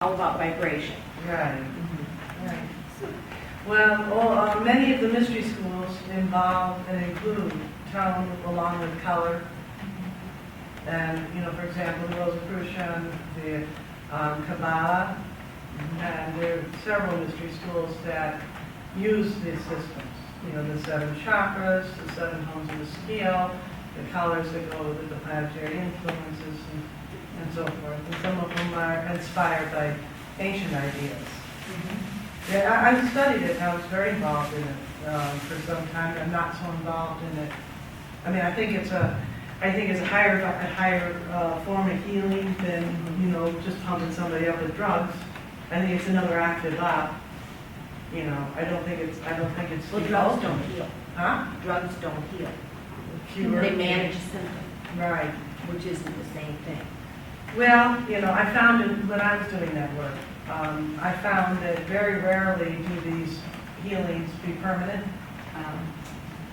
all about vibration. Right. Right. Well, many of the mystery schools involve and include tone along with color. And, for example, the Rosicrucian, the Kabbalah, and there are several mystery schools that use these systems. The 7 chakras, the 7 homes of the scale, the colors that go with the planetary influences, and so forth. And some of them are inspired by ancient ideas. Yeah, I studied it, and I was very involved in it for some time. I'm not so involved in it. I mean, I think it's a higher form of healing than just pumping somebody up with drugs. I think it's another active up. I don't think it's. Well, drugs don't heal. Huh? Drugs don't heal. Cure. They manage a symptom. Right. Which isn't the same thing. Well, I found when I was doing that work, I found that very rarely do these healings be permanent.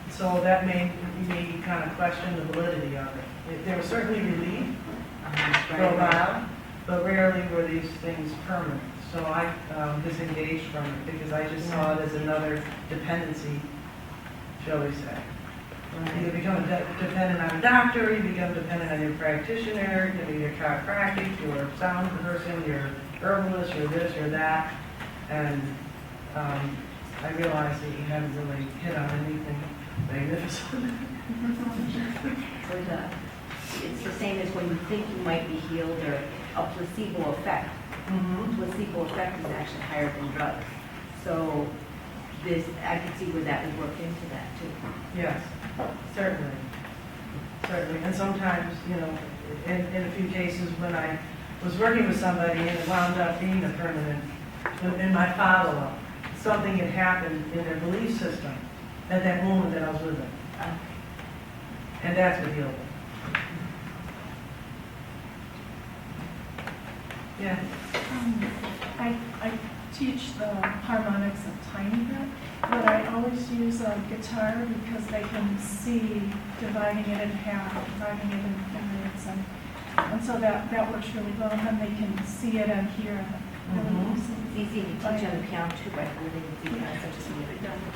So that made me kind of question the validity of it. There was certainly relief for a while, but rarely were these things permanent. So I disengaged from it because I just saw it as another dependency, shall we say. You become dependent on a doctor, you become dependent on your practitioner, your chiropractic, your sound person, your herbalist, your this or that. And I realized that you hadn't really hit on anything magnificent. It's the same as when you think you might be healed, or a placebo effect. Placebo effect is actually higher than drugs. So I could see where that would work into that too. Yes, certainly. Certainly. And sometimes, in a few cases when I was working with somebody and it wound up being a permanent, in my follow-up, something had happened in their belief system at that moment that I was with them. And that's what healed them. Yeah. I teach the harmonics a tiny bit, but I always use a guitar because they can see dividing it in half, dividing it in periods, and so that works really well. And then they can see it and hear it. It's easy to teach on the piano too by holding the piano.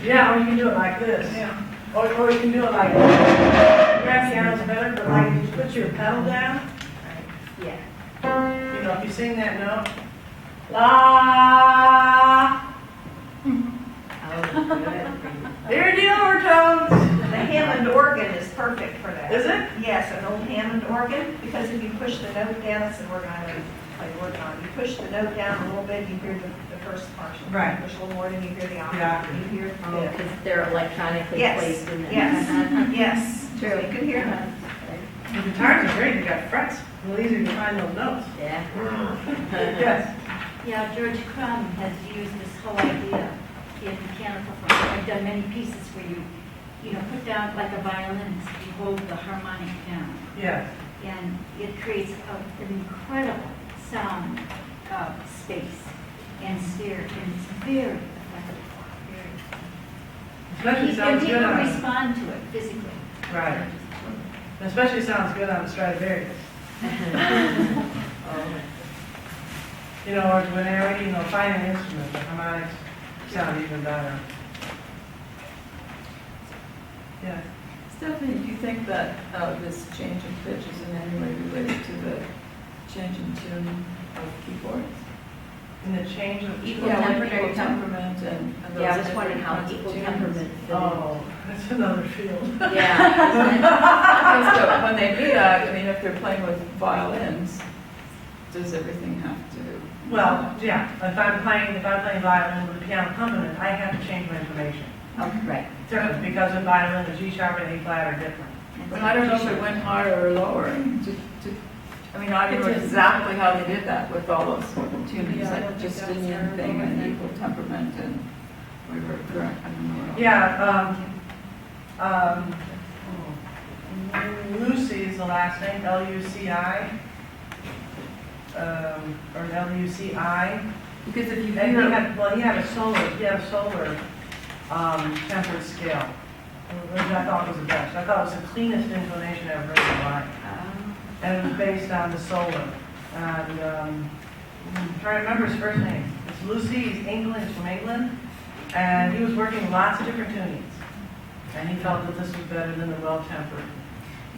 Yeah, or you can do it like this. Yeah. Or you can do it like this. Grand piano's better, but like you put your pedal down. Yeah. If you sing that note, la. There the overtones. The Hammond organ is perfect for that. Is it? Yes, an old Hammond organ, because if you push the note down, that's an organ I work on. You push the note down a little bit, you hear the first portion. Right. Push a little more, then you hear the octave. Yeah. You hear Because they're electronically placed in there. Yes. Yes. True. You can hear that. The guitars are great. They got frets. A little easier to find those notes. Yeah. Yes. Yeah, George Crumb has used this whole idea in mechanical form. I've done many pieces where you put down like a violinist, you hold the harmonic down, Yes. and it creates an incredible sound space and sphere, and it's very effective. Especially And sounds people good on. respond to it physically. Right. Especially sounds good on the Stradivarius. Or when they're fine an instrument, the harmonics sound even better. Yeah. Stephanie, do you think that this change in pitch is in any way related to the change in tune of keyboards? In the change of Equal Equal temperament. temperament and those Yeah, I was different wondering how kinds of equal tunes. temperament fit in. Oh, that's another field. Yeah. Okay, so when they do that, if they're playing with violins, does everything have to? Well, yeah. If I'm playing violin with a piano accompaniment, I have to change my information. Oh, right. Certainly, because in violin, the G sharp and A flat are different. But I don't know if it went higher or lower. I don't know exactly how they did that with all those tunings, Yeah, I like don't think Justinian that's thing and fair. equal temperament and we were correct. I don't know. Yeah. Lucy is the last name, Luci. Or Luci. Because if you And hear, he had a solar tempered scale, which I thought was the best. I thought it was the cleanest inclination I've ever heard in my life. And it was based on the solar. And I'm trying to remember his first name. It's Lucy, he's England, he's from England, and he was working lots of different tunings. And he felt that this was better than the well-tempered.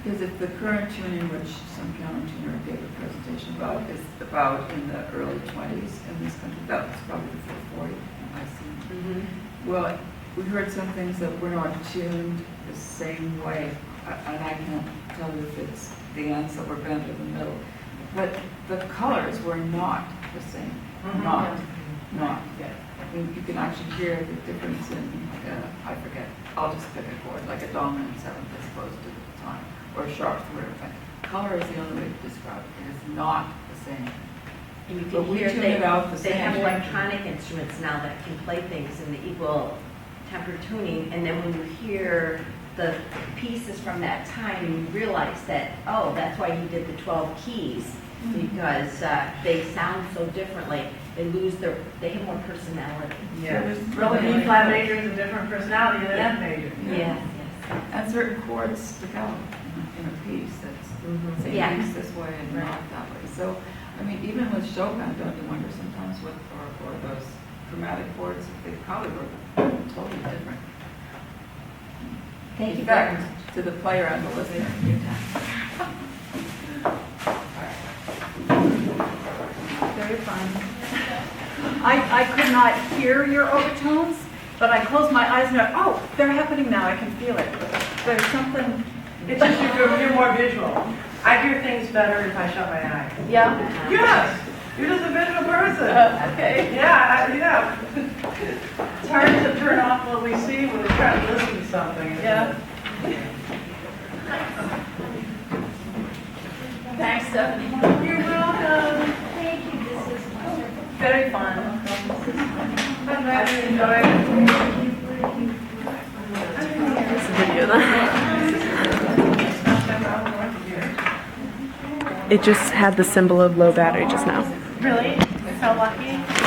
Because if the current tuning, which some piano tuner gave a presentation about, is about in the early 20s in this country, that was probably the 440 I see. Well, we heard some things that were not tuned the same way, and I can't tell you if it's the ends that were bent or the middle, but the colors were not the same. Not. Yeah. I mean, you can actually hear the difference in, I forget, I'll just pick a chord, like a dominant seventh as opposed to the time, or a sharp third. Color is the only way to describe it. It is not the same. And you But can we hear tune it out the they have same. electronic instruments now that can play things in the equal temper tuning, and then when you hear the pieces from that time, you realize that, oh, that's why he did the 12 keys, because they sound so differently. They have more personality. Yeah. It was Really, really E flat major is a different personality than F major. Yes, And certain chords stick out in a piece that's same Yeah. piece this way and not that way. So, I mean, even with Chopin, don't you wonder sometimes what, or those chromatic chords, they probably were totally different. Thank you very Effect much. to the player and the listener. Very fun. I could not hear your overtones, but I closed my eyes and went, oh, they're happening now, I can feel it. There's something, It's just you're more visual. I hear things better if I shut my eyes. yeah? Yes, you're just a visual person. Okay. Yeah. It's hard to turn off what we see when we're trying to listen to something. Yeah. Thanks, Stephanie. You're welcome. Thank you, this is wonderful. Very fun. I'm glad you enjoyed it. It just had the symbol of low battery just now. Really? So lucky.